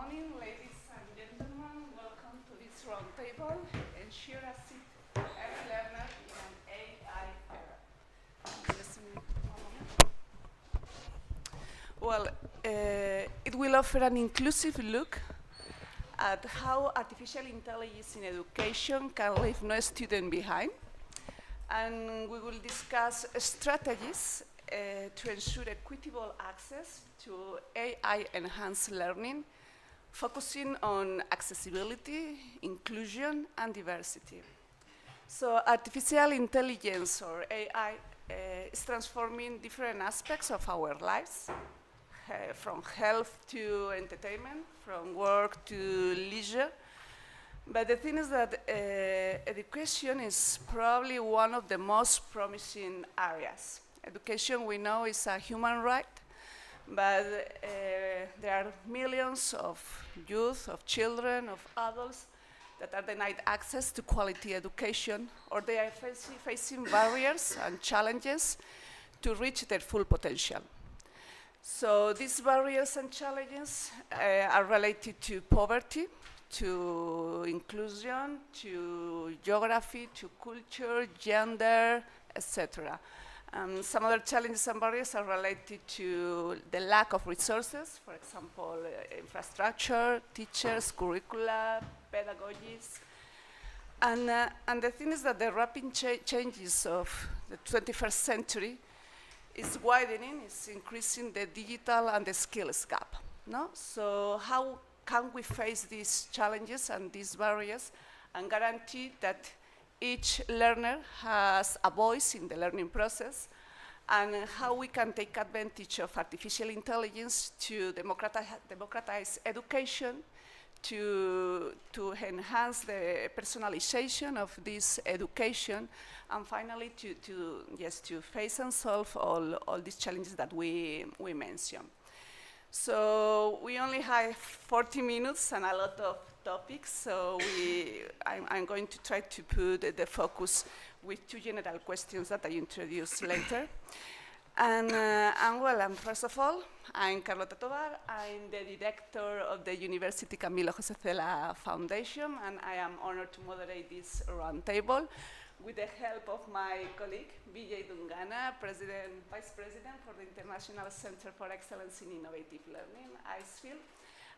morning, ladies and gentlemen. Welcome to this roundtable. Ensure a seat for every learner in an AI era. Listen, one moment. It will offer an inclusive look at how artificial intelligence in education can leave no student behind. And we will discuss strategies to ensure equitable access to AI-enhanced learning, focusing on accessibility, inclusion, and diversity. So artificial intelligence, or AI, is transforming different aspects of our lives, from health to entertainment, from work to leisure. But the thing is that education is probably one of the most promising areas. Education, we know, is a human right, but there are millions of youth, of children, of adults that are denied access to quality education, or they are facing barriers and challenges to reach their full potential. So these barriers and challenges are related to poverty, to inclusion, to geography, to culture, gender, etc. Some other challenges and barriers are related to the lack of resources, for example, infrastructure, teachers, curricula, pedagogies. And the thing is that the rapid changes of the 21st century is widening, is increasing the digital and the skills gap. No? So how can we face these challenges and these barriers and guarantee that each learner has a voice in the learning process, and how we can take advantage of artificial intelligence to democratize education, to enhance the personalization of this education, and finally to face and solve all these challenges that we mentioned. So we only have 40 minutes and a lot of topics, so I'm going to try to put the focus with two general questions that I introduce later. And first of all, I'm Carlota Tovar. I'm the director of the University Camilo José Cela Foundation, and I am honored to moderate this roundtable with the help of my colleague, Vijay Dungana, Vice President for the International Center for Excellence in Innovative Learning, ICEFIL,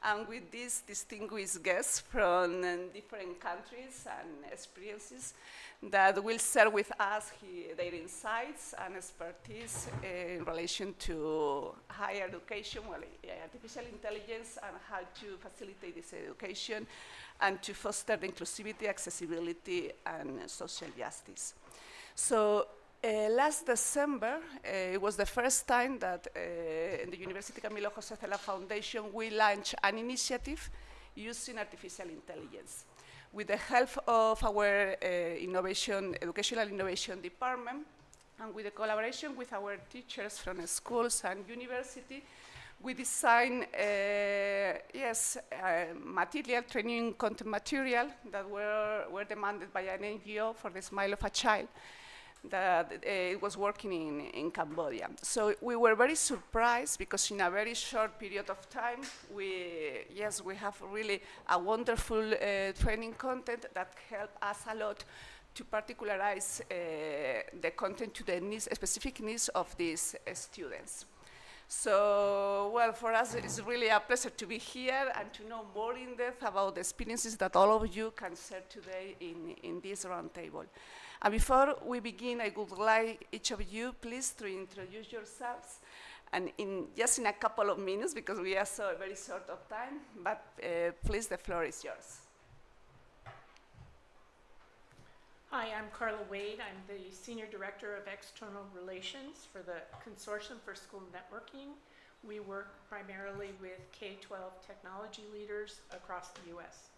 and with these distinguished guests from different countries and experiences that will share with us their insights and expertise in relation to higher education, artificial intelligence, and how to facilitate this education and to foster the inclusivity, accessibility, and social justice. So last December, it was the first time that in the University Camilo José Cela Foundation we launched an initiative using artificial intelligence. With the help of our educational innovation department, and with the collaboration with our teachers from schools and university, we designed training content material that were demanded by an NGO for the Smile of a Child that was working in Cambodia. So we were very surprised because in a very short period of time, we have really a wonderful training content that helped us a lot to particularize the content to the specific needs of these students. So, for us, it's really a pleasure to be here and to know more in depth about the experiences that all of you can share today in this roundtable. And before we begin, I would like each of you, please, to introduce yourselves, and just in a couple of minutes, because we are so very short of time, but please, the floor is yours. Hi, I'm Carla Wade. I'm the Senior Director of External Relations for the Consortium for School Networking. We work primarily with K-12 technology leaders across the US.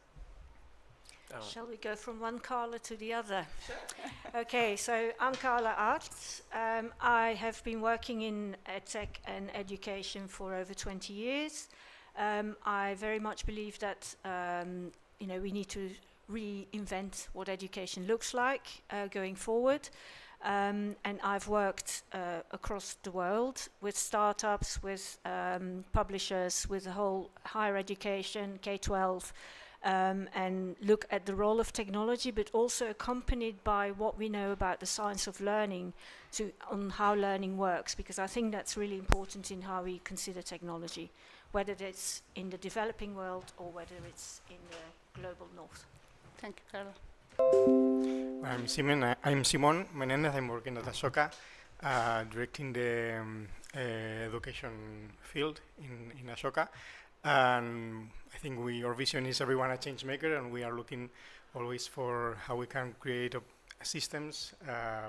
Shall we go from one Carla to the other? Sure. Okay, so I'm Carla Arts. I have been working in EdTech and education for over 20 years. I very much believe that we need to reinvent what education looks like going forward. And I've worked across the world with startups, with publishers, with the whole higher education, K-12, and look at the role of technology, but also accompanied by what we know about the science of learning on how learning works, because I think that's really important in how we consider technology, whether it's in the developing world or whether it's in the global north. Thank you, Carla. I'm Simon Menendez. I'm working at Ashoka, directing the education field in Ashoka. And I think our vision is everyone a change maker, and we are looking always for how we can create systems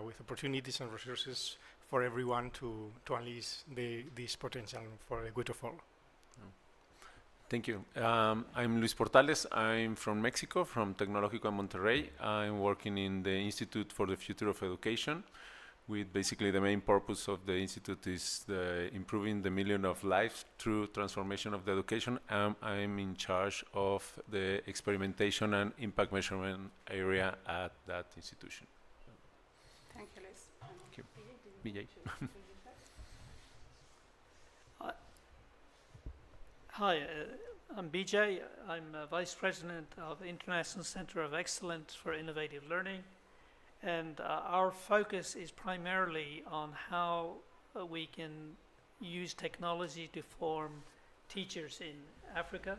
with opportunities and resources for everyone to unleash this potential for the good of all. Thank you. I'm Luis Portales. I'm from Mexico, from Tecnológico en Monterrey. I'm working in the Institute for the Future of Education, with basically the main purpose of the institute is improving the million of lives through transformation of the education. I'm in charge of the experimentation and impact measurement area at that institution. Thank you, Liz. Thank you. Vijay. Hi, I'm BJ. I'm Vice President of International Center of Excellence for Innovative Learning. And our focus is primarily on how we can use technology to form teachers in Africa.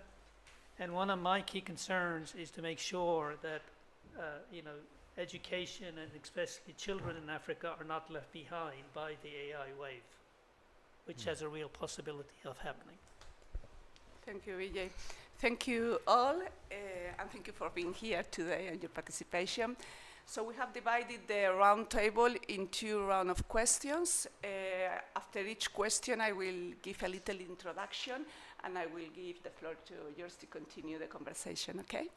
And one of my key concerns is to make sure that education, and especially children in Africa, are not left behind by the AI wave, which has a real possibility of happening. Thank you, Vijay. Thank you all, and thank you for being here today and your participation. So we have divided the round table into rounds of questions. After each question, I will give a little introduction, and I will give the floor to yours to continue the conversation, okay?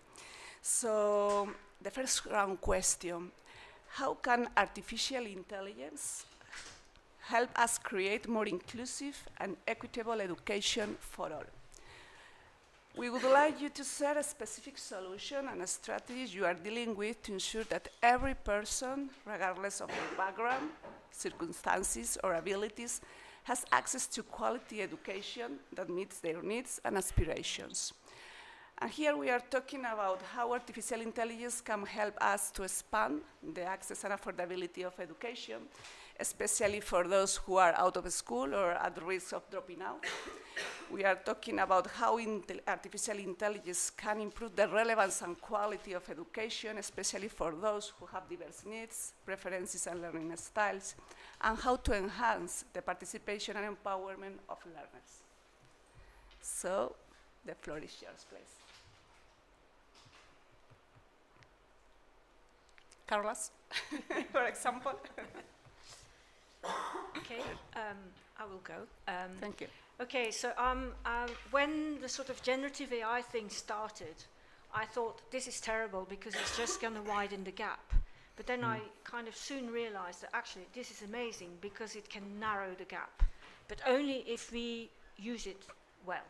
So the first round question, how can artificial intelligence help us create more inclusive and equitable education for all? We would like you to set a specific solution and a strategy you are dealing with to ensure that every person, regardless of their background, circumstances, or abilities, has access to quality education that meets their needs and aspirations. And here we are talking about how artificial intelligence can help us to expand the access and affordability of education, especially for those who are out of school or at risk of dropping out. We are talking about how artificial intelligence can improve the relevance and quality of education, especially for those who have diverse needs, preferences, and learning styles, and how to enhance the participation and empowerment of learners. So, the floor is yours, please. Carlos, for example. Okay, I will go. Thank you. Okay, so when the sort of generative AI thing started, I thought this is terrible because it's just going to widen the gap. But then I kind of soon realized that actually this is amazing because it can narrow the gap, but only if we use it well.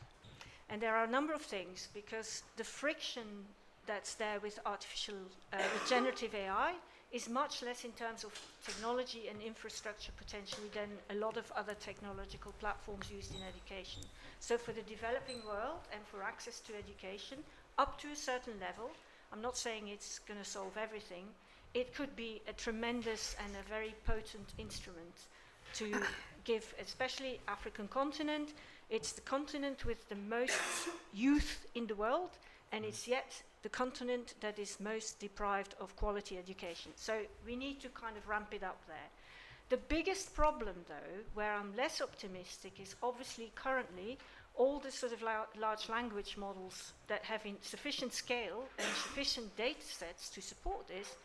And there are a number of things, because the friction that's there with with generative AI is much less in terms of technology and infrastructure potentially than a lot of other technological platforms used in education. So for the developing world and for access to education, up to a certain level, I'm not saying it's going to solve everything, it could be a tremendous and a very potent instrument to give, especially African continent. It's the continent with the most youth in the world, and it's yet the continent that is most deprived of quality education. So we need to kind of ramp it up there. The biggest problem, though, where I'm less optimistic, is obviously currently all the sort of large language models that have sufficient scale and sufficient data sets to support this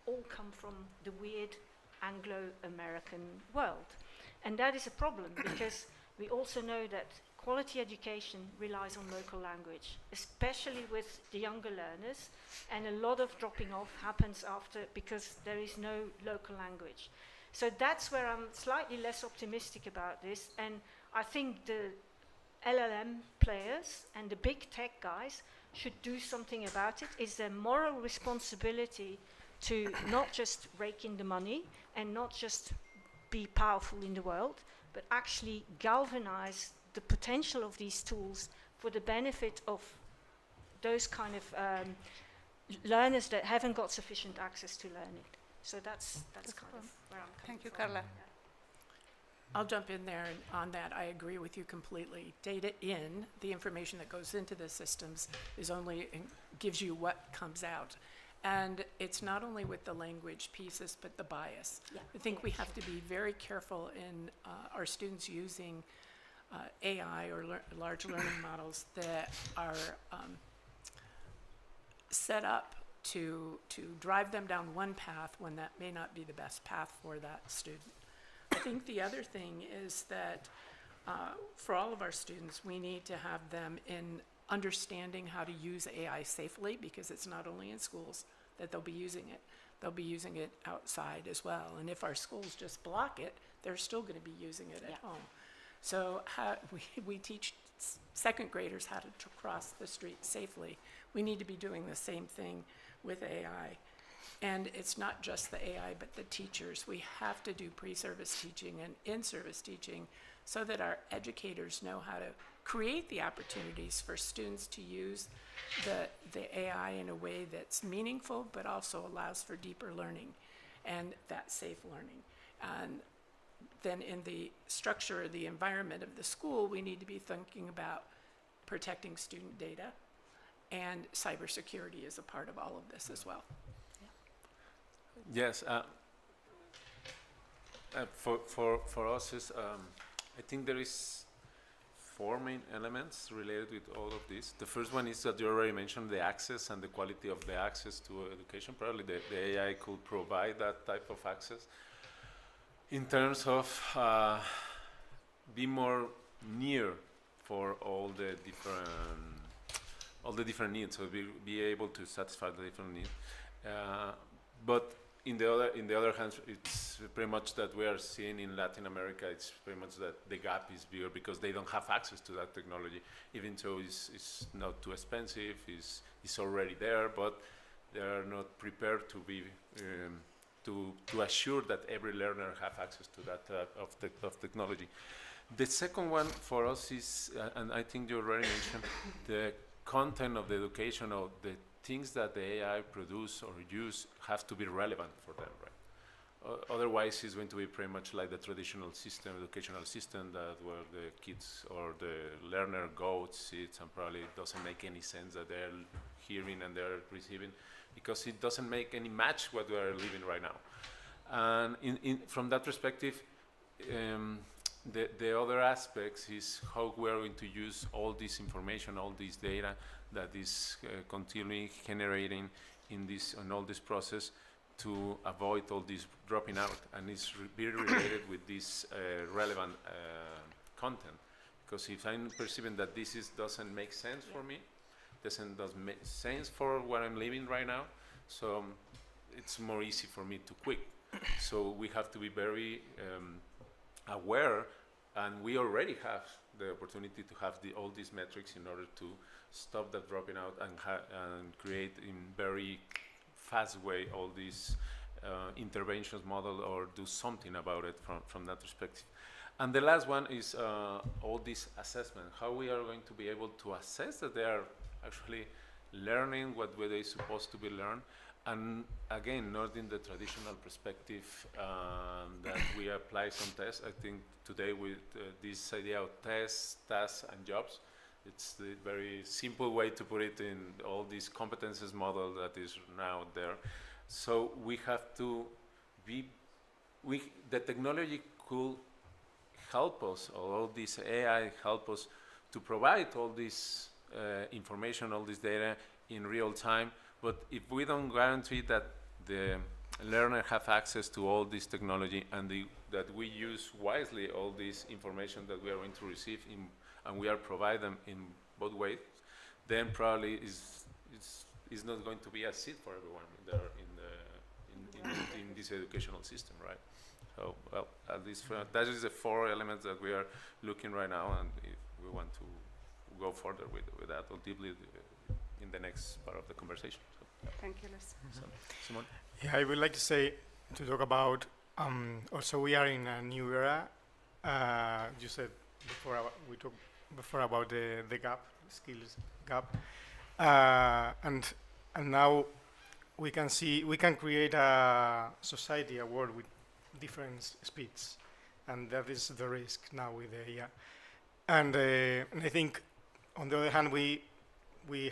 all come from the weird Anglo-American world. And that is a problem because we also know that quality education relies on local language, especially with the younger learners, and a lot of dropping off happens after because there is no local language. So that's where I'm slightly less optimistic about this, and I think the LLM players and the big tech guys should do something about it. It's their moral responsibility to not just rake in the money and not just be powerful in the world, but actually galvanize the potential of these tools for the benefit of those kind of learners that haven't got sufficient access to learning. So that's kind of where I'm coming Thank you, from. Carla. Yeah. I'll jump in there, and on that, I agree with you completely. Data in, the information that goes into the systems, is only gives you what comes out. And it's not only with the language pieces, but the bias. Yeah. I think we have to be very careful in our students using AI or large learning models that are set up to drive them down one path when that may not be the best path for that student. I think the other thing is that for all of our students, we need to have them in understanding how to use AI safely, because it's not only in schools that they'll be using it. They'll be using it outside as well. And if our schools just block it, they're still going to be using it at home. So we teach second graders how to cross the street safely. We need to be doing the same thing with AI. And it's not just the AI, but the teachers. We have to do pre-service teaching and in-service teaching so that our educators know how to create the opportunities for students to use the AI in a way that's meaningful, but also allows for deeper learning and that safe learning. And then in the structure, the environment of the school, we need to be thinking about protecting student data, and cybersecurity is a part of all of this as well. Yes, for us is I think there is four main elements related with all of this. The first one is that you already mentioned the access and the quality of the access to education. Probably the AI could provide that type of access in terms of be more near for all the different needs, so be able to satisfy the different needs. But in the other hand, it's pretty much that we are seeing in Latin America. It's pretty much that the gap is bigger because they don't have access to that technology. Even though it's not too expensive, it's already there, but they are not prepared to be to assure that every learner have access to that of technology. The second one for us is, and I think you already mentioned, the content of the education, or the things that the AI produce or use have to be relevant for them, right? Otherwise, it's going to be pretty much like the traditional system, educational system, that where the kids or the learner goes, sits, and probably doesn't make any sense that they're hearing and they're receiving, because it doesn't make any match what we are living right now. And from that perspective, the other aspects is how we are going to use all this information, all this data that is continually generating in all this process to avoid all this dropping out, and it's very related with this relevant content. Because if I'm perceiving that this doesn't make sense for me, doesn't make sense for what I'm living right now, so it's more easy for me to quit. So we have to be very aware, and we already have the opportunity to have all these metrics in order to stop that dropping out and create in very fast way all these interventions model, or do something about it from that perspective. And the last one is all this assessment, how we are going to be able to assess that they are actually learning what were they supposed to be learned. And again, not in the traditional perspective that we apply some tests. I think today with this idea of tests, tasks, and jobs, it's the very simple way to put it in all these competences model that is now there. So we have to be, the technology could help us, or all this AI help us to provide all this information, all this data in real time. But if we don't guarantee that the learner have access to all this technology, and that we use wisely all this information that we are going to receive and we are provide them in both ways, then probably is not going to be a seat for everyone there in this educational system, right? So, well, at least that is the four elements that we are looking right now, and if we want to go further with that, or deeply in the next part of the conversation. So. Thank you, Luis. So, Simon? Yeah, I would like to talk about, also we are in a new era. You said before, we talked before about the gap, skills gap. And now we can create a society, a world with different speeds. And that is the risk now with the AI. And I think, on the other hand, we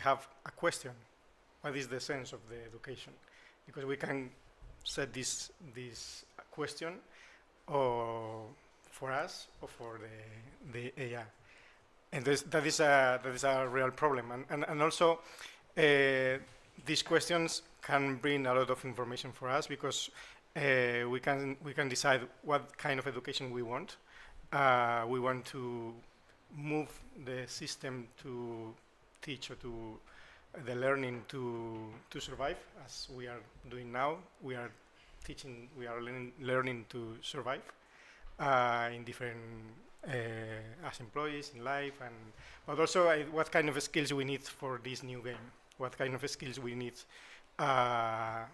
have a question. What is the sense of the education? Because we can set this question or for us or for the AI. And that is a real problem. And also, these questions can bring a lot of information for us because we can decide what kind of education we want. We want to move the system to teach or to the learning to survive, as we are doing now. We are teaching, we are learning to survive in different, as employees in life, but also what kind of skills we need for this new game. What kind of skills we need for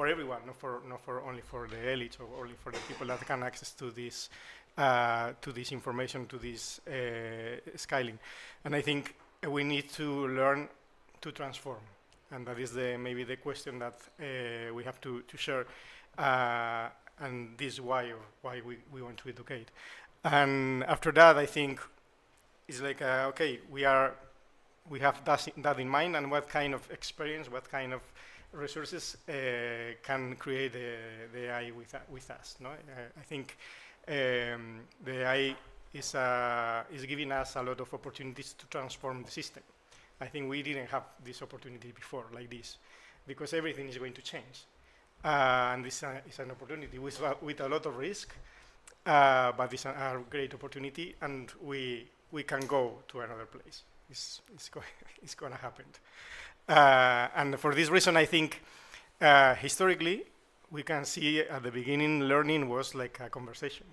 everyone, not for only for the elites or only for the people that can access to this information, to this scaling. And I think we need to learn to transform, and that is maybe the question that we have to share, and this is why we want to educate. And after that, I think it's like okay, we have that in mind, and what kind of experience, what kind of resources can create the AI with us. No, I think the AI is giving us a lot of opportunities to transform the system. I think we didn't have this opportunity before like this, because everything is going to change. And this is an opportunity with a lot of risk, but it's a great opportunity, and we can go to another place. It's going to happen. And for this reason, I think historically, we can see at the beginning learning was like a conversation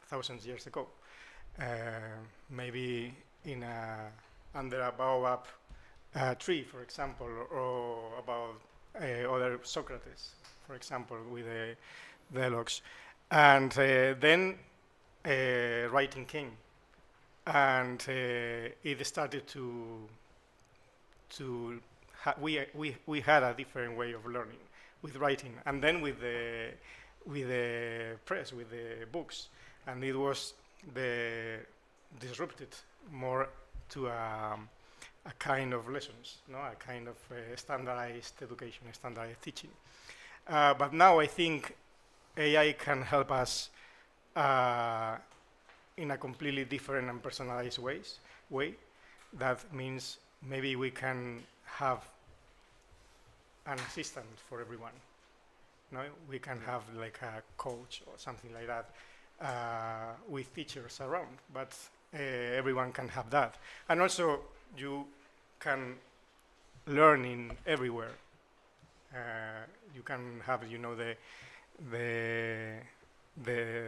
thousands of years ago. Maybe under a baobab tree, for example, or about other Socrates, for example, with the dialogues. And then writing came, and it started we had a different way of learning with writing, and then with the press, with the books, and it was disrupted more to a kind of lessons, no, a kind of standardized education, standardized teaching. But now I think AI can help us in a completely different and personalized way. That means maybe we can have an assistant for everyone. No, we can have like a coach or something like that with teachers around, but everyone can have that. And also you can learn in everywhere. You can have, you know, the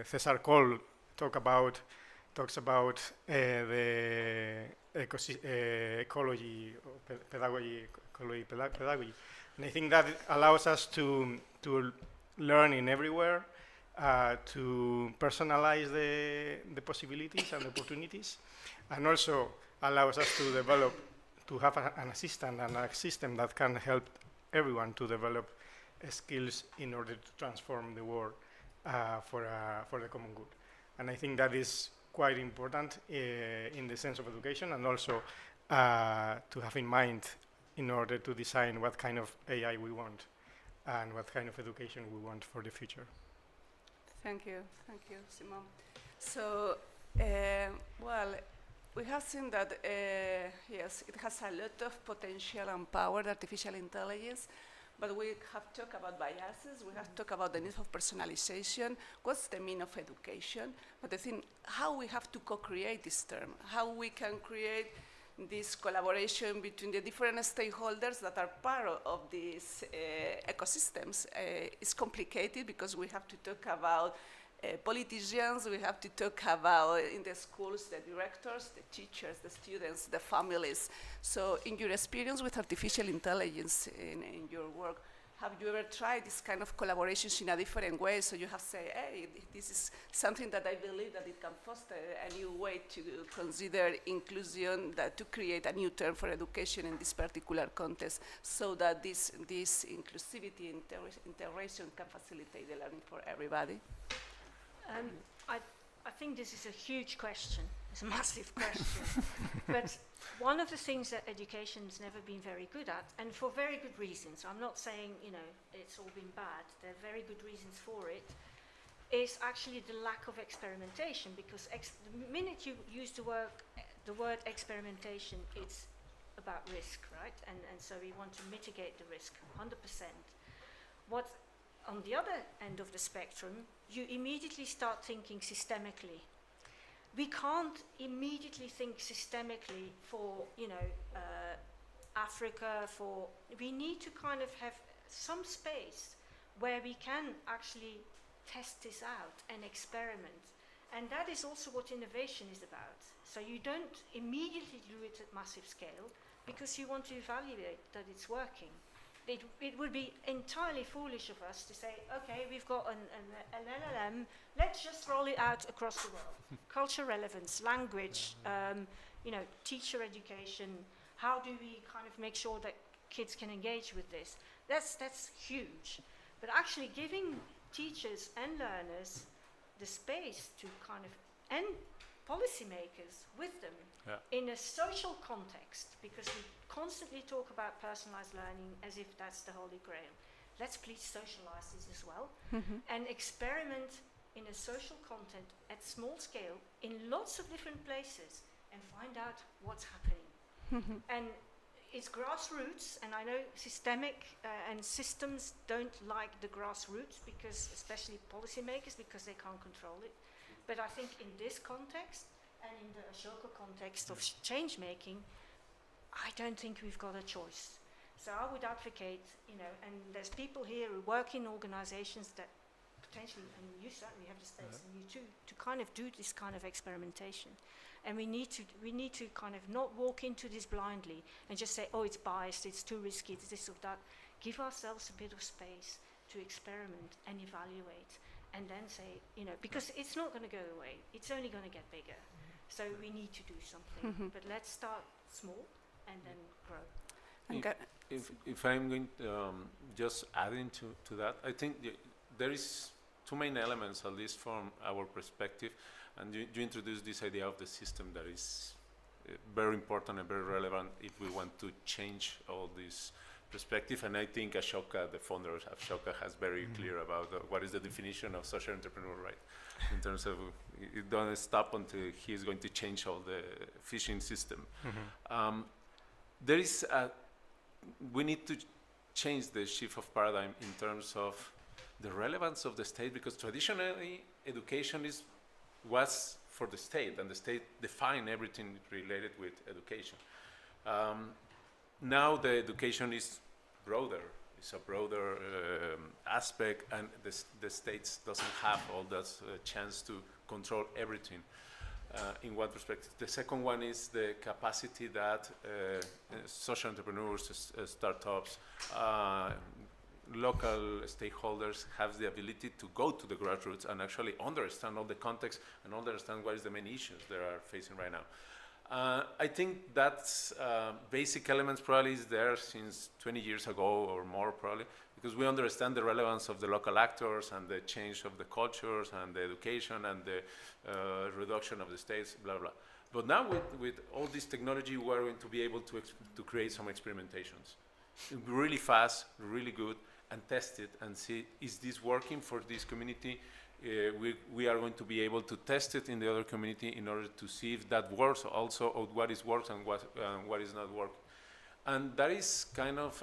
Cesar Cole talks about the ecology, pedagogy, and I think that allows us to learn in everywhere, to personalize the possibilities and opportunities, and also allows us to develop, to have an assistant and a system that can help everyone to develop skills in order to transform the world for the common good. And I think that is quite important in the sense of education, and also to have in mind in order to design what kind of AI we want and what kind of education we want for the future. Thank you, Simon. So, well, we have seen that, yes, it has a lot of potential and power, artificial intelligence, but we have talked about biases, we have talked about the need of personalization, what's the meaning of education, but I think how we have to co-create this term, how we can create this collaboration between the different stakeholders that are part of these ecosystems is complicated because we have to talk about politicians, we have to talk about in the schools, the directors, the teachers, the students, the families. So in your experience with artificial intelligence in your work, have you ever tried this kind of collaborations in a different way? So you have said, hey, this is something that I believe that it can foster a new way to consider inclusion, that to create a new term for education in this particular context, so that this inclusivity, integration can facilitate the learning for everybody. I think this is a huge question. It's a massive question. But one of the things that education's never been very good at, and for very good reasons, I'm not saying, it's all been bad, there are very good reasons for it, is actually the lack of experimentation, because the minute you use the word experimentation, it's about risk, right? And so we want to mitigate the risk, 100%. What, on the other end of the spectrum, you immediately start thinking systemically. We can't immediately think systemically for, Africa, we need to kind of have some space where we can actually test this out and experiment. And that is also what innovation is about. So you don't immediately do it at massive scale because you want to evaluate that it's working. It would be entirely foolish of us to say, okay, we've got an LLM, let's just roll it out across the world. Culture relevance, language, teacher education, how do we kind of make sure that kids can engage with this? That's huge. But actually giving teachers and learners the space to kind of, and policymakers with them in a social context, because we constantly talk about personalized learning as if that's the holy grail. Let's please socialize this as well and experiment in a social content at small scale in lots of different places and find out what's happening. And it's grassroots, and I know systemic and systems don't like the grassroots, because especially policymakers, because they can't control it. But I think in this context, and in the Ashoka context of change making, I don't think we've got a choice. So I would advocate, and there's people here who work in organizations that potentially, and you certainly have the space, and you too, to kind of do this kind of experimentation. And we need to kind of not walk into this blindly and just say, oh, it's biased, it's too risky, it's this or that. Give ourselves a bit of space to experiment and evaluate, and then say, because it's not going to go away, it's only going to get bigger. So we need to do something, but let's start small and then grow. If I'm going to just adding to that, I think there is two main elements, at least from our perspective, and you introduced this idea of the system that is very important and very relevant if we want to change all this perspective. And I think Ashoka, the founder of Ashoka, has very clear about what is the definition of social entrepreneur, right? In terms of it doesn't stop until he is going to change all the fishing system. There is we need to change the shift of paradigm in terms of the relevance of the state, because traditionally education was for the state, and the state defined everything related with education. Now the education is broader. It's a broader aspect, and the states doesn't have all that chance to control everything. In one perspective. The second one is the capacity that social entrepreneurs, startups, local stakeholders have the ability to go to the grassroots and actually understand all the context and understand what is the main issues they are facing right now. I think that's basic elements probably is there since 20 years ago or more probably, because we understand the relevance of the local actors and the change of the cultures and the education and the reduction of the states, blah, blah. But now with all this technology, we're going to be able to create some experimentations. Really fast, really good, and test it and see, is this working for this community? We are going to be able to test it in the other community in order to see if that works also, or what is works and what is not working. And that is kind of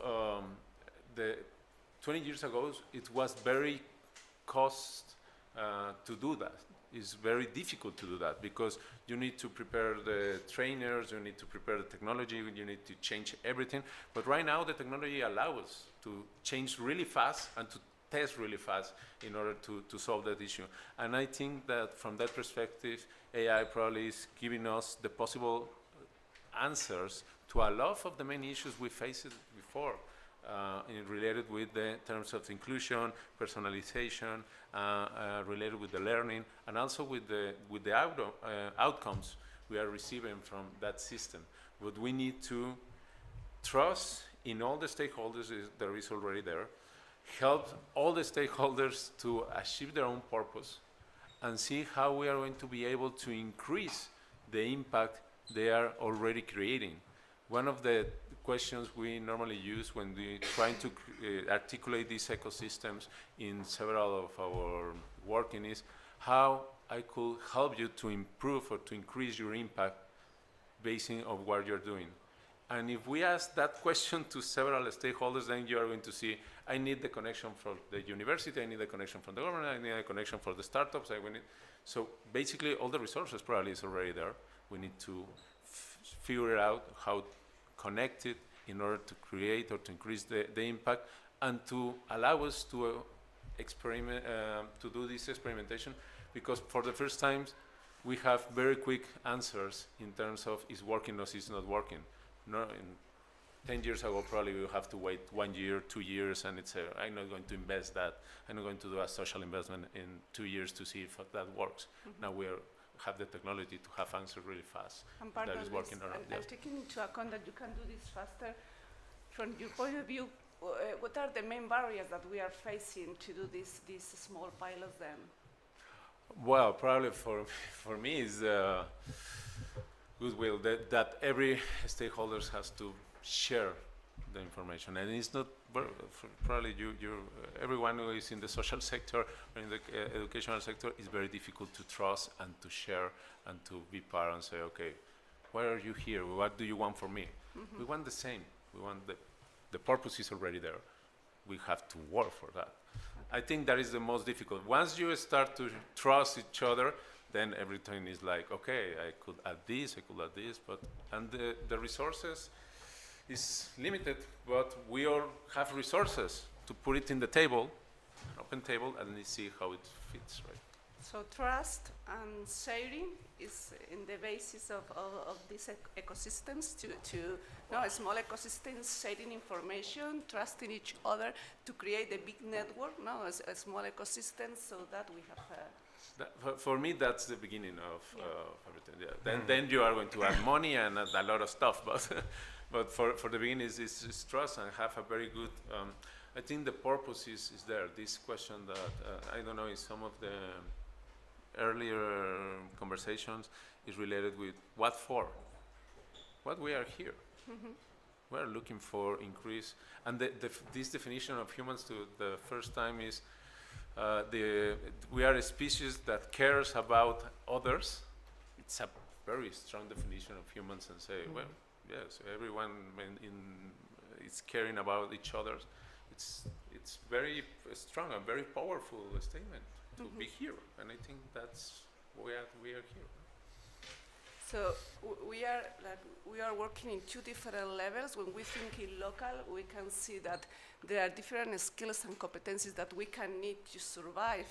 the 20 years ago, it was very cost to do that. It's very difficult to do that because you need to prepare the trainers, you need to prepare the technology, you need to change everything. But right now the technology allows us to change really fast and to test really fast in order to solve that issue. And I think that from that perspective, AI probably is giving us the possible answers to a lot of the main issues we faced before, related with the terms of inclusion, personalization, related with the learning, and also with the outcomes we are receiving from that system. But we need to trust in all the stakeholders that is already there, help all the stakeholders to achieve their own purpose, and see how we are going to be able to increase the impact they are already creating. One of the questions we normally use when we trying to articulate these ecosystems in several of our working is how I could help you to improve or to increase your impact based on what you're doing. And if we ask that question to several stakeholders, then you are going to see, I need the connection from the university, I need the connection from the government, I need a connection for the startups. So basically all the resources probably is already there. We need to figure out how connect it in order to create or to increase the impact and to allow us to experiment, to do this experimentation, because for the first time we have very quick answers in terms of is working or is not working. No, in 10 years ago probably we have to wait 1 year, 2 years, and it's I'm not going to invest that. I'm not going to do a social investment in 2 years to see if that works. Now we have the technology to have answers really fast. And part that of is working this, around. and taking into account that you can do this faster, from your point of view, what are the main barriers that we are facing to do these small pilots then? Well, probably for me is goodwill, that every stakeholders has to share the information, and it's not probably everyone who is in the social sector or in the educational sector is very difficult to trust and to share and to be part and say, okay, why are you here? What do you want from me? We want the same. We want the purpose is already there. We have to work for that. I think that is the most difficult. Once you start to trust each other, then everything is like, okay, I could add this, and the resources is limited, but we all have resources to put it in the table, an open table, and we see how it fits, right? So trust and sharing is in the basis of these ecosystems a small ecosystems sharing information, trusting each other to create a big network, a small ecosystem so that we have for me, that's the beginning of everything. Yeah. Then you are going to add money and a lot of stuff, but for the beginning is trust and have a very good. I think the purpose is there. This question that I don't know, in some of the earlier conversations is related with what for, what we are here. We are looking for increase, and this definition of humans to the first time is. We are a species that cares about others. It's a very strong definition of humans, and say, well, yes, everyone is caring about each other. It's very strong and very powerful statement to be here, and I think that's why we are here. So we are working in two different levels. When we think in local, we can see that there are different skills and competencies that we can need to survive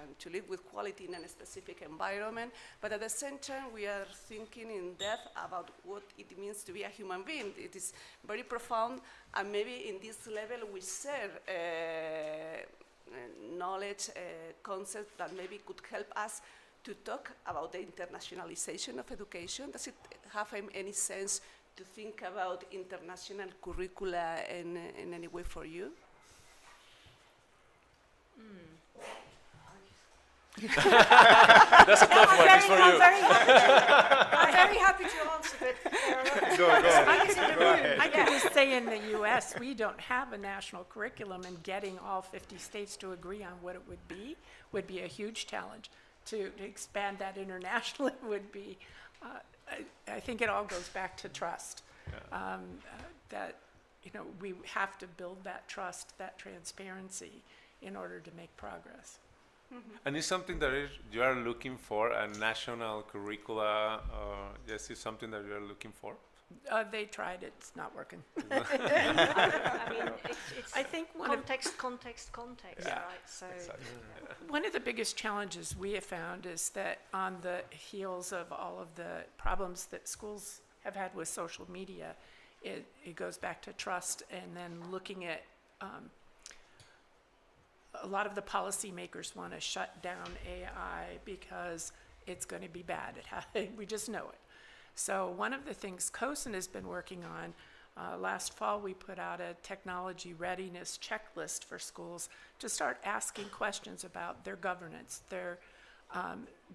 and to live with quality in a specific environment. But at the same time, we are thinking in depth about what it means to be a human being. It is very profound, and maybe in this level we share knowledge, concepts that maybe could help us to talk about the internationalization of education. Does it have any sense to think about international curricula in any way for you? That's a tough one, it's for you. I'm very happy to answer, but Go I could just say in the US, we don't have a national curriculum, and getting all 50 states to agree on what it would be a huge challenge. To expand that internationally would be, I think it all goes back to trust. Yeah. That we have to build that trust, that transparency, in order to make progress. And it's something that you are looking for, a national curricula. Yes, it's something that you are looking for. They tried it, it's not working. I mean, it's I think one of, context, Yeah. right? So one of the biggest challenges we have found is that on the heels of all of the problems that schools have had with social media, it goes back to trust, and then looking at a lot of the policymakers want to shut down AI because it's going to be bad. We just know it. So one of the things COSIN has been working on, last fall we put out a technology readiness checklist for schools to start asking questions about their governance, their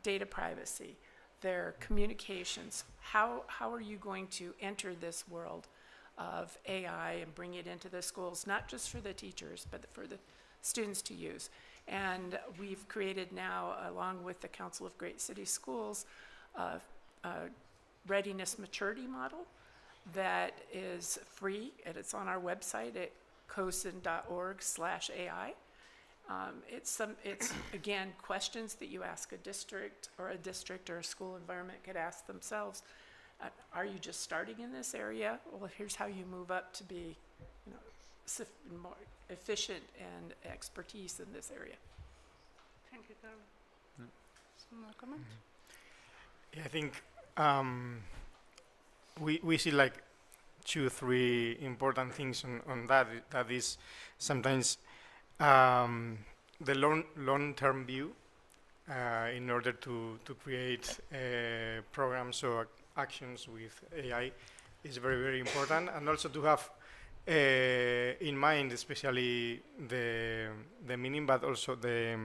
data privacy, their communications. How are you going to enter this world of AI and bring it into the schools, not just for the teachers, but for the students to use? And we've created now, along with the Council of Great City Schools, a readiness maturity model that is free, and it's on our website at cosin.org/AI. It's again, questions that you ask a district or a school environment could ask themselves. Are you just starting in this area? Well, here's how you move up to be, more efficient and expertise in this area. Thank you, Carol. Some more comment? Yeah, I think we see like 2-3 important things on that. That is sometimes the long-term view in order to create programs or actions with AI is very, very important, and also to have in mind, especially the meaning, but also the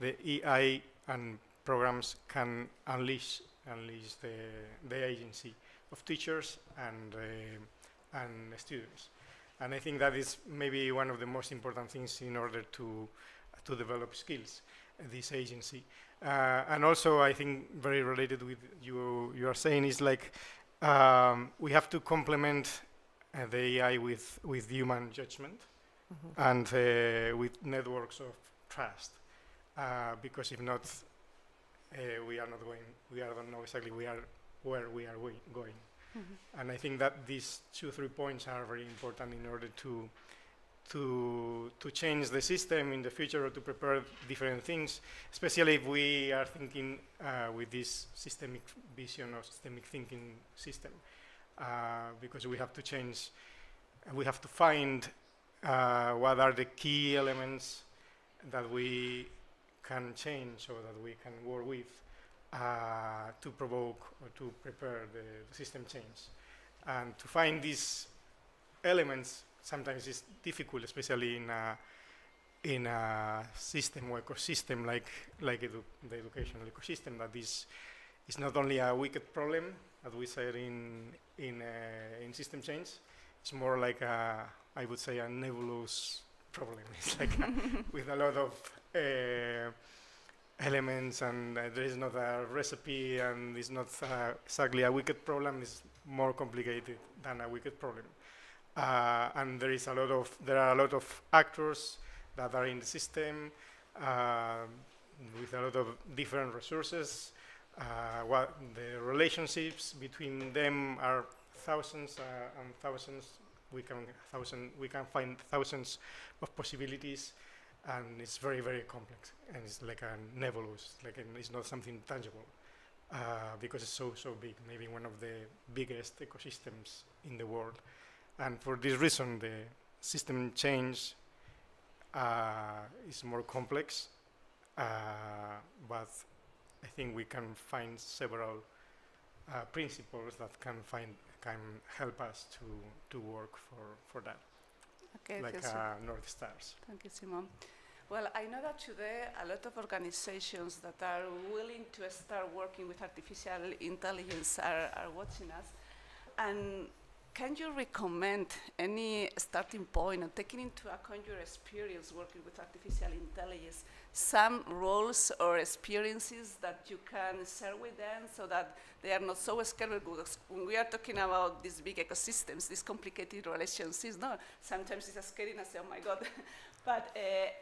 AI and programs can unleash the agency of teachers and students. And I think that is maybe one of the most important things in order to develop skills, this agency. And also, I think very related with you are saying is like we have to complement the AI with human judgment and with networks of trust, because if not, we don't know exactly where we are going. And I think that these 2-3 points are very important in order to change the system in the future, or to prepare different things, especially if we are thinking with this systemic vision or systemic thinking system, because we have to change, we have to find what are the key elements that we can change or that we can work with to provoke or to prepare the system change. And to find these elements sometimes is difficult, especially in a system or ecosystem like the educational ecosystem, that is not only a wicked problem, as we said in system change. It's more like I would say a nebulous problem. It's like with a lot of elements, and there is not a recipe, and it's not exactly a wicked problem. It's more complicated than a wicked problem. And there are a lot of actors that are in the system with a lot of different resources. What the relationships between them are thousands and thousands. We can find thousands of possibilities, and it's very, very complex, and it's like a nebulous. It's not something tangible because it's so big. Maybe one of the biggest ecosystems in the world. And for this reason, the system change is more complex, but I think we can find several principles that can help us to work for that, Okay, like North Stars. thank you, Simon. Well, I know that today a lot of organizations that are willing to start working with artificial intelligence are watching us. And can you recommend any starting point, and taking into account your experience working with artificial intelligence, some roles or experiences that you can share with them so that they are not so scared? Because when we are talking about these big ecosystems, these complicated relationships, no, sometimes it's scary and I say, oh my God. But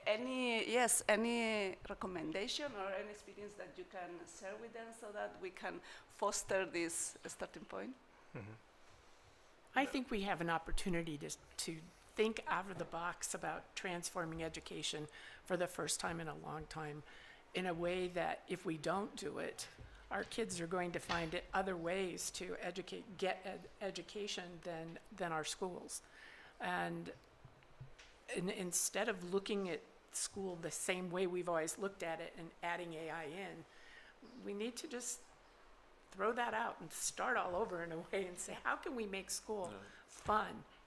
any recommendation or any experience that you can share with them so that we can foster this starting point? I think we have an opportunity to think out of the box about transforming education for the first time in a long time in a way that if we don't do it, our kids are going to find other ways to get education than our schools. And instead of looking at school the same way we've always looked at it and adding AI in, we need to just throw that out and start all over in a way and say, how can we make school fun,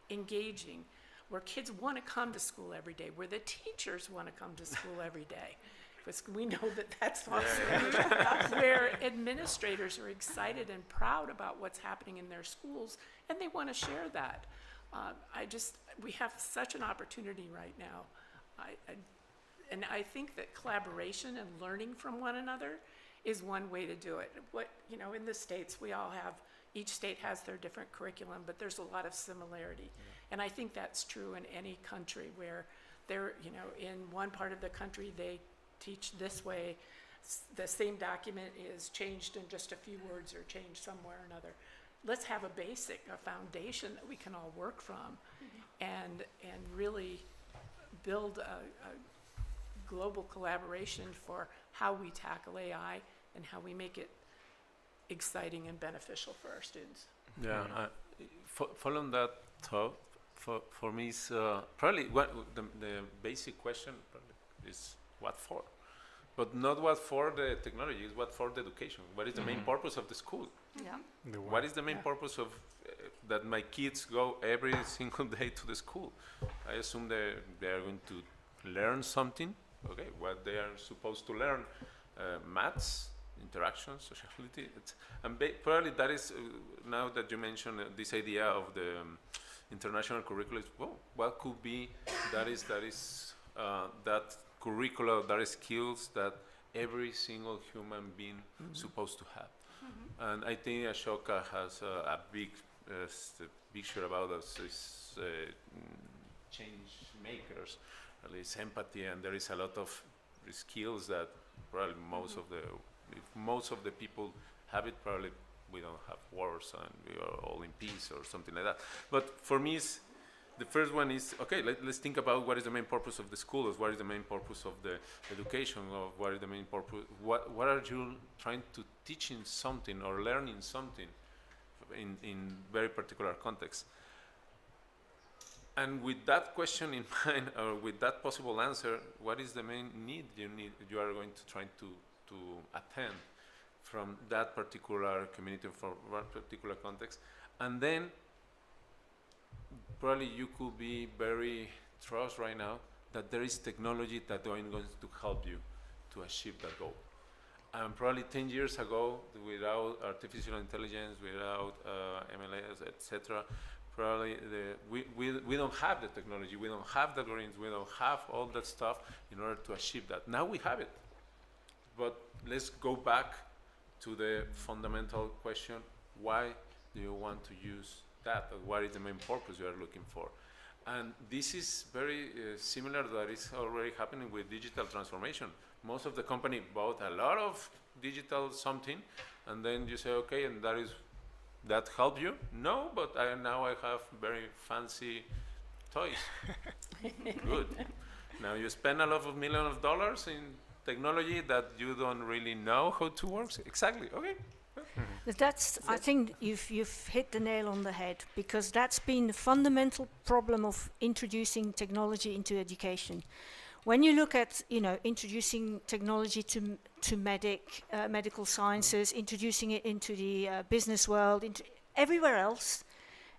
engaging, where kids want to come to school every day, where the teachers want to come to school every day? Because we know that that's also where administrators are excited and proud about what's happening in their schools, and they want to share that. We have such an opportunity right now. And I think that collaboration and learning from one another is one way to do it. In the States, each state has their different curriculum, but there's a lot of similarity. And I think that's true in any country where in one part of the country, they teach this way, the same document is changed in just a few words or changed somewhere or another. Let's have a foundation that we can all work from, and really build a global collaboration for how we tackle AI and how we make it exciting and beneficial for our students. Yeah, following that thought, for me is probably the basic question is what for? But not what for the technology, it's what for the education. What is the main purpose of the school? Yeah. What is the main purpose of that my kids go every single day to the school? I assume they are going to learn something. Okay, what they are supposed to learn, maths, interaction, sociality, and probably that is now that you mentioned this idea of the international curriculum. Well, what could be that curricula, that is skills that every single human being supposed to have. And I think Ashoka has a big picture about us is change makers, at least empathy, and there is a lot of skills that probably most of the people have it. Probably we don't have wars and we are all in peace or something like that. But for me, the first one is, okay, let's think about what is the main purpose of the schools, what is the main purpose of the education, or what is the main purpose, what are you trying to teach in something or learning something in very particular context. And with that question in mind, or with that possible answer, what is the main need you are going to try to attend from that particular community, from that particular context, and then probably you could be very trust right now that there is technology that is going to help you to achieve that goal. And probably 10 years ago, without artificial intelligence, without MLAs, etc., probably we don't have the technology, we don't have the algorithms, we don't have all that stuff in order to achieve that. Now we have it. But let's go back to the fundamental question, why do you want to use that? Or what is the main purpose you are looking for? And this is very similar that is already happening with digital transformation. Most of the company bought a lot of digital something, and then you say, okay, and that help you? No, but now I have very fancy toys. Good. Now you spend a lot of millions of dollars in technology that you don't really know how to work. Exactly. Okay. That's, I think you've hit the nail on the head, because that's been the fundamental problem of introducing technology into education. When you look at, introducing technology to medical sciences, introducing it into the business world, into everywhere else,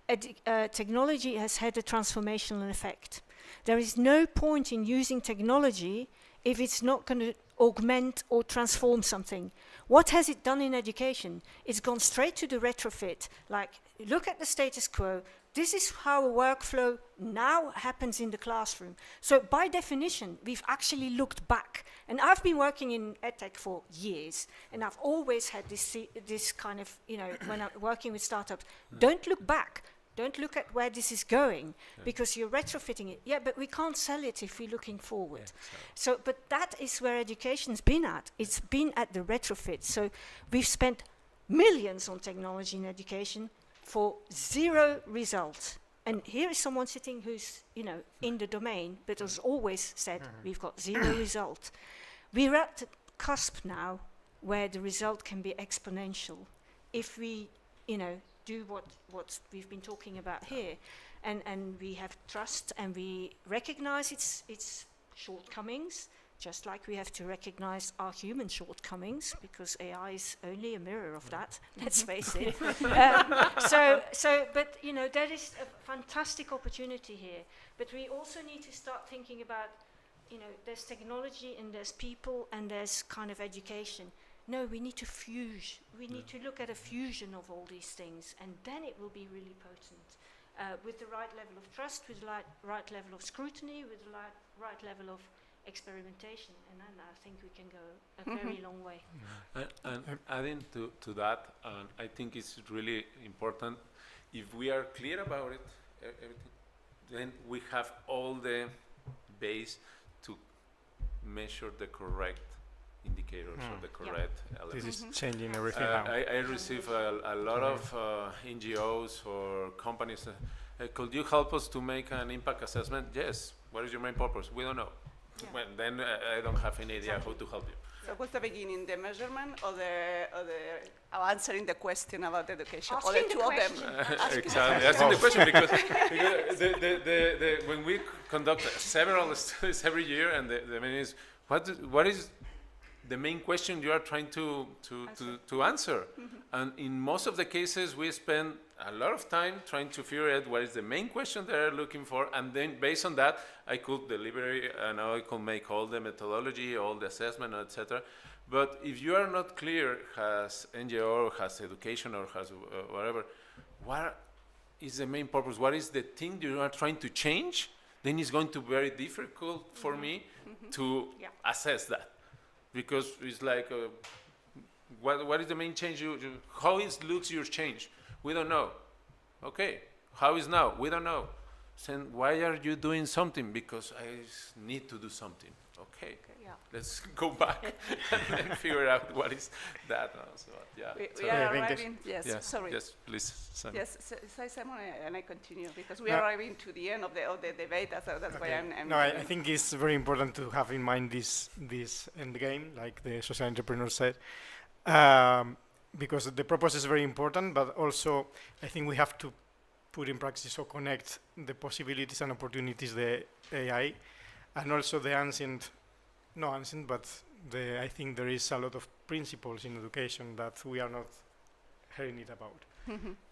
technology has had a transformational effect. There is no point in using technology if it's not going to augment or transform something. What has it done in education? It's gone straight to the retrofit. Like, look at the status quo. This is how a workflow now happens in the classroom. So by definition, we've actually looked back. And I've been working in edtech for years, and I've always had this kind of, when I'm working with startups, don't look back. Don't look at where this is going, because you're retrofitting it. Yeah, but we can't sell it if we're looking forward. So, but that is where education's been at. It's been at the retrofit. So we've spent millions on technology in education for zero result. And here is someone sitting who's, in the domain, but has always said, we've got zero result. We're at the cusp now where the result can be exponential if we, do what we've been talking about here. And we have trust and we recognize its shortcomings, just like we have to recognize our human shortcomings, because AI is only a mirror of that, let's face it. But there is a fantastic opportunity here. But we also need to start thinking about, there's technology and there's people and there's kind of education. No, we need to fuse. We need to look at a fusion of all these things, and then it will be really potent, with the right level of trust, with the right level of scrutiny, with the right level of experimentation, and then I think we can go a very long way. And adding to that, I think it's really important, if we are clear about it, everything, then we have all the base to measure the correct indicators or the correct elements. This is changing everything now. I receive a lot of NGOs or companies. Could you help us to make an impact assessment? Yes. What is your main purpose? We don't know. Well, then I don't have any idea how to help you. So what's the beginning, the measurement or the answering the question about education? Or Asking the two the of them? question. Exactly. Asking the question because when we conduct several studies every year, and the main is what is the main question you are trying to answer? And in most of the cases, we spend a lot of time trying to figure out what is the main question they're looking for, and then based on that, I could deliver it, and I could make all the methodology, all the assessment, etc. But if you are not clear, has NGO, or has education, or has whatever, what is the main purpose? What is the thing you are trying to change? Then it's going to be very difficult for me to assess that. Because it's like, what is the main change? How looks your change? We don't know. Okay. How is now? We don't know. Then why are you doing something? Because I need to do something. Okay. Let's go back and then figure out what is that. So, We are arriving. Yes. Sorry. Yes, please. Simon. Yes. Say Simon, and I continue because we are arriving to the end of the debate. That's why I'm. No, I think it's very important to have in mind this end game, like the social entrepreneur said, because the purpose is very important. But also, I think we have to put in practice or connect the possibilities and opportunities the AI, and also the ancient. No ancient, but I think there is a lot of principles in education that we are not hearing it about.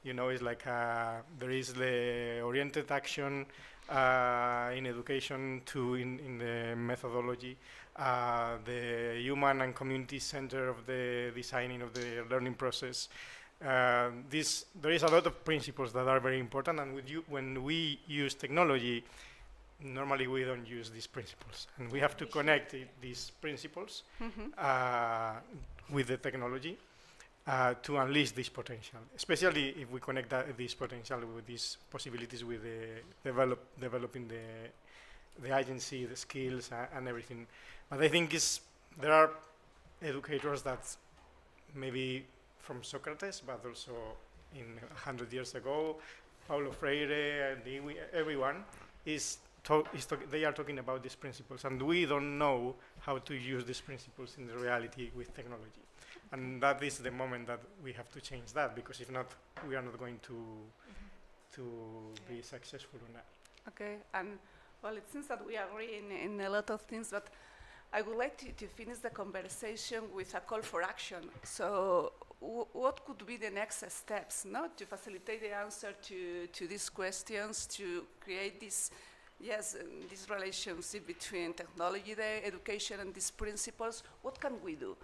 It's like there is the oriented action in education in the methodology, the human and community center of the designing of the learning process. There is a lot of principles that are very important, and when we use technology, normally we don't use these principles, and we have to connect these principles with the technology to unleash this potential, especially if we connect this potential with these possibilities with developing the agency, the skills, and everything. But I think there are educators that maybe from Socrates, but also in 100 years ago, Paulo Freire, and everyone they are talking about these principles, and we don't know how to use these principles in the reality with technology. And that is the moment that we have to change that, because if not, we are not going to be successful on that. Okay, and well, it seems that we agree in a lot of things, but I would like to finish the conversation with a call for action. So what could be the next steps, to facilitate the answer to these questions, to create this relationship between technology, the education, and these principles? What can we do?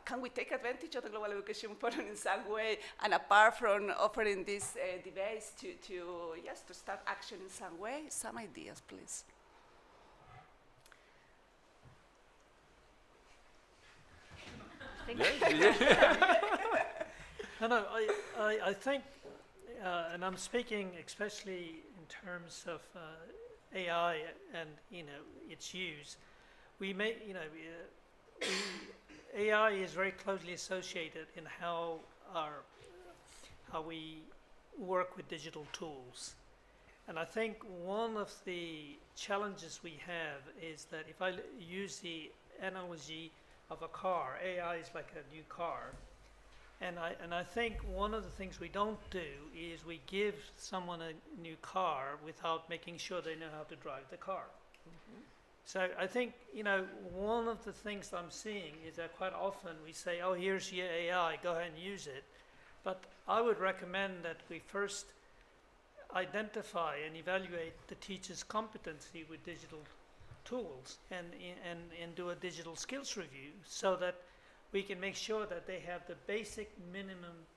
Can we take advantage of the Global Education Forum in some way, and apart from offering this device to start action in some way? Some ideas, please. No, I think and I'm speaking especially in terms of AI and its use. We may, AI is very closely associated in how we work with digital tools. And I think one of the challenges we have is that if I use the analogy of a car, AI is like a new car. And I think one of the things we don't do is we give someone a new car without making sure they know how to drive the car. So I think, one of the things I'm seeing is that quite often we say, oh, here's your AI, go ahead and use it. But I would recommend that we first identify and evaluate the teacher's competency with digital tools and do a digital skills review so that we can make sure that they have the basic minimum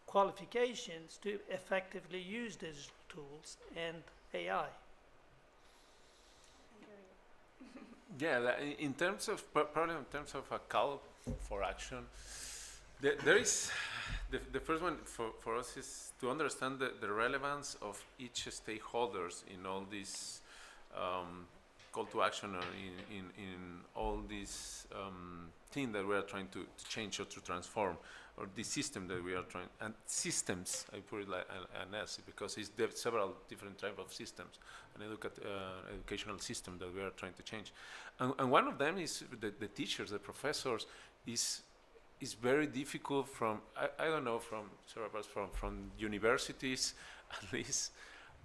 qualifications to effectively use digital tools and AI. Yeah, in terms of probably in terms of a call for action, there is the first one for us is to understand the relevance of each stakeholders in all these call to action or in all these thing that we are trying to change or to transform, or the system that we are trying, and systems, I put it like an S, because it's several different type of systems, an educational system that we are trying to change. And one of them is the teachers, the professors, is very difficult from, I don't know, from universities, at least,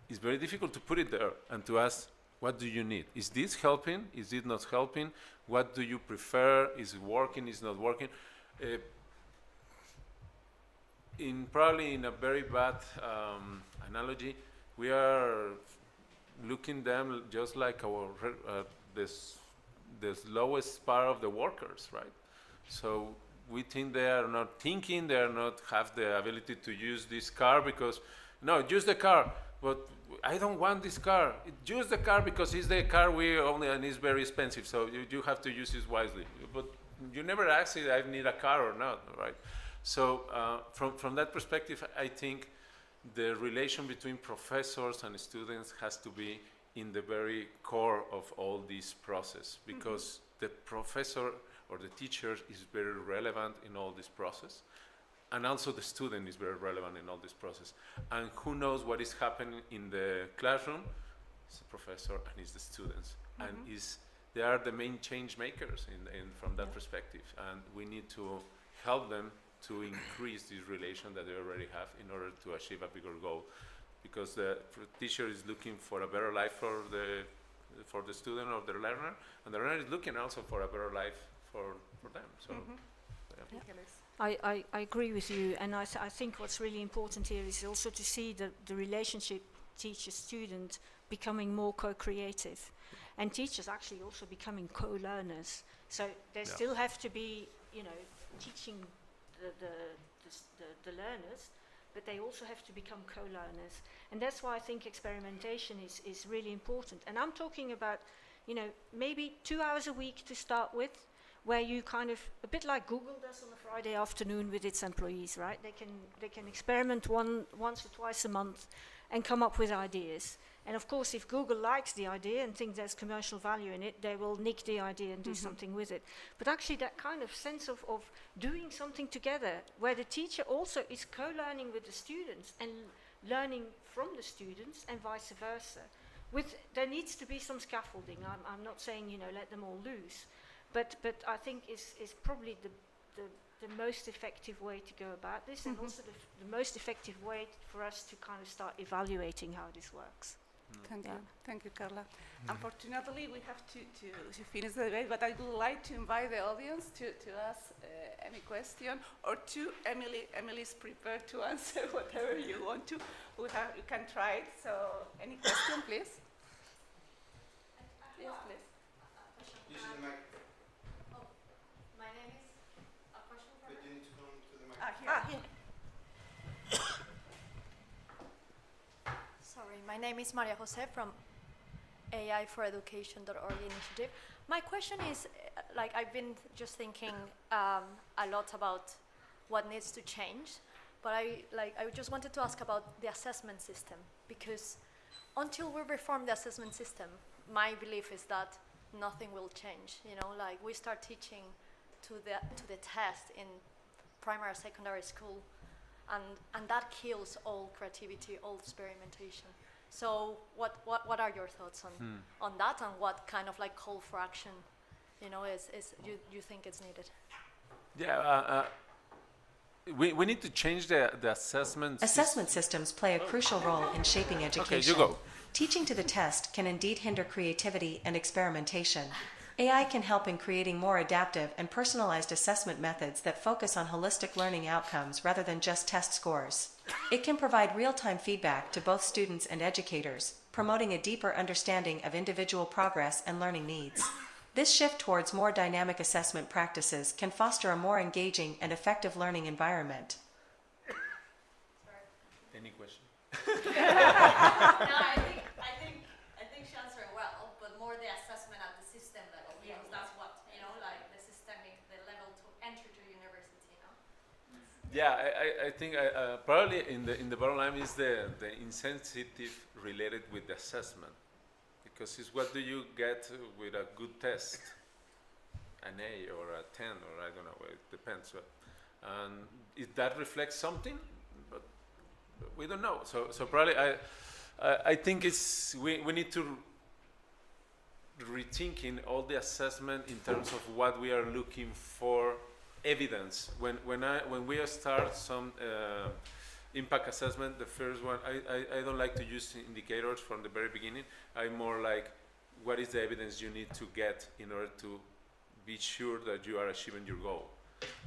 it's very difficult to put it there and to ask, what do you need? Is this helping? Is it not helping? What do you prefer? Is it working? Is it not working? Probably in a very bad analogy, we are looking them just like our this lowest part of the workers, right? So we think they are not thinking, they are not have the ability to use this car because, no, use the car, but I don't want this car. Use the car because it's the car we own and it's very expensive, so you have to use it wisely. But you never ask if I need a car or not, right? So from that perspective, I think the relation between professors and students has to be in the very core of all this process, because the professor or the teacher is very relevant in all this process, and also the student is very relevant in all this process. And who knows what is happening in the classroom? It's the professor and it's the students, and they are the main change makers from that perspective, and we need to help them to increase this relation that they already have in order to achieve a bigger goal, because the teacher is looking for a better life for the student or the learner, and the learner is looking also for a better life for them. So, I agree with you, and I think what's really important here is also to see the relationship teacher-student becoming more co-creative, and teachers actually also becoming co-learners. So they still have to be, teaching the learners, but they also have to become co-learners. And that's why I think experimentation is really important. And I'm talking about, maybe 2 hours a week to start with, where you kind of, a bit like Google does on a Friday afternoon with its employees, right? They can experiment once or twice a month and come up with ideas. And of course, if Google likes the idea and thinks there's commercial value in it, they will nick the idea and do something with it. But actually that kind of sense of doing something together, where the teacher also is co-learning with the students and learning from the students and vice versa. There needs to be some scaffolding. I'm not saying, let them all loose. But I think is probably the most effective way to go about this, and also the most effective way for us to kind of start evaluating how this works. Thank you, Carla. Unfortunately, we have to finish the debate, but I would like to invite the audience to ask any question, or Emily's prepared to answer whatever you want to. You can try it. So, any question, please? Yes, please. Using the mic. My name is a question for But you need to come to the mic. Here. Sorry, my name is Maria Jose from AI4Education.org initiative. My question is, I've been just thinking a lot about what needs to change, But I just wanted to ask about the assessment system, because until we reform the assessment system, my belief is that nothing will change. You know, like we start teaching to the test in primary, secondary school, and that kills all creativity, all experimentation. So what are your thoughts on that, and what kind of like call for action, you know, is you think is needed? Yeah, we need to change the assessment. Assessment systems play a crucial role in shaping education. Okay, you go. Teaching to the test can indeed hinder creativity and experimentation. AI can help in creating more adaptive and personalized assessment methods that focus on holistic learning outcomes rather than just test scores. It can provide real-time feedback to both students and educators, promoting a deeper understanding of individual progress and learning needs. This shift towards more dynamic assessment practices can foster a more engaging and effective learning environment. Any question? No, I think she answered well, but more the assessment at the system level, because that's what, you know, like the systemic, the level to enter to university, you know? Yeah, I think probably in the bottom line is the insensitive related with the assessment, because it's what do you get with a good test, an A or a 10 or I don't know, it depends. But, and if that reflects something, but we don't know. So probably I think we need to rethinking all the assessment in terms of what we are looking for evidence. When we start some impact assessment, the first one, I don't like to use indicators from the very beginning. I'm more like, what is the evidence you need to get in order to be sure that you are achieving your goal?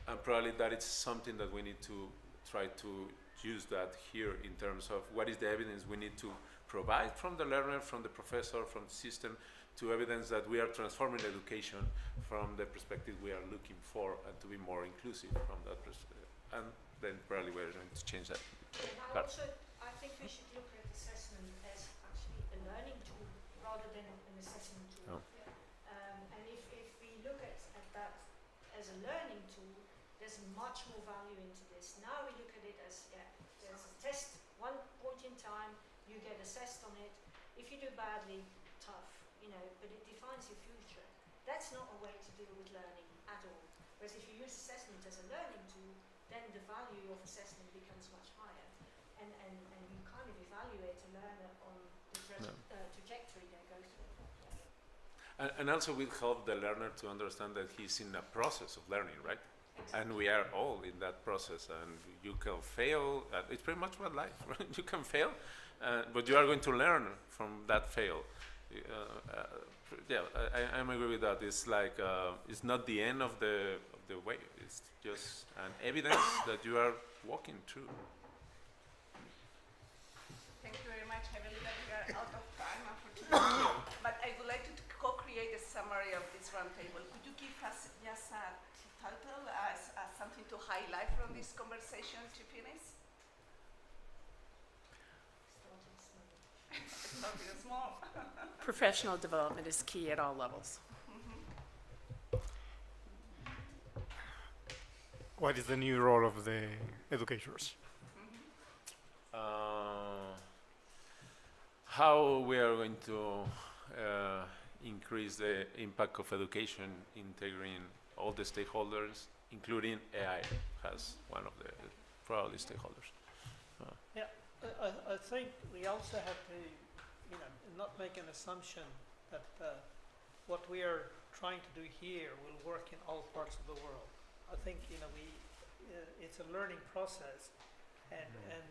And probably that is something that we need to try to use that here in terms of what is the evidence we need to provide from the learner, from the professor, from the system, to evidence that we are transforming education from the perspective we are looking for and to be more inclusive from that perspective. And then probably we're going to change that. I think we should look at assessment as actually a learning tool rather than an assessment tool. Oh. And if we look at that as a learning tool, there's much more value into this. Now we look at it as, there's a test, one point in time, you get assessed on it. If you do badly, tough, you know, but it defines your future. That's not a way to deal with learning at all. Whereas if you use assessment as a learning tool, then the value of assessment becomes much higher. And you kind of evaluate a learner on the trajectory they go through. And also will help the learner to understand that he's in a process of learning, right? Exactly. And we are all in that process, and you can fail. It's pretty much what life, right? You can fail, but you are going to learn from that fail. I'm agree with that. It's like it's not the end of the way. It's just an evidence that you are walking through. Thank you very much. I believe that we are out of time, unfortunately. But I would like to co-create a summary of this roundtable. Could you give us just a title as something to highlight from this conversation to finish? Starting small. Professional development is key at all levels. What is the new role of the educators? How we are going to increase the impact of education, integrating all the stakeholders, including AI as one of the probably stakeholders. I think we also have to, not make an assumption that what we are trying to do here will work in all parts of the world. I think, it's a learning process, and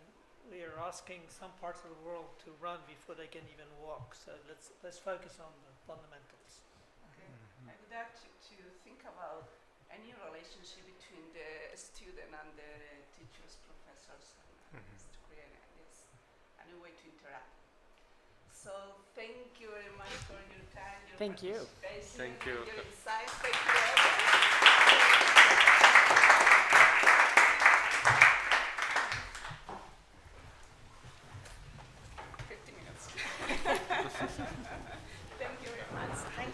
we are asking some parts of the world to run before they can even walk. So let's focus on the fundamentals. Okay. I would like to think about any relationship between the student and the teachers, professors, and to create a new way to interact. So thank you very much for your time, your Thank you. participation, Thank you. your insights. Thank you everyone. 50 minutes. Thank you very much. Thank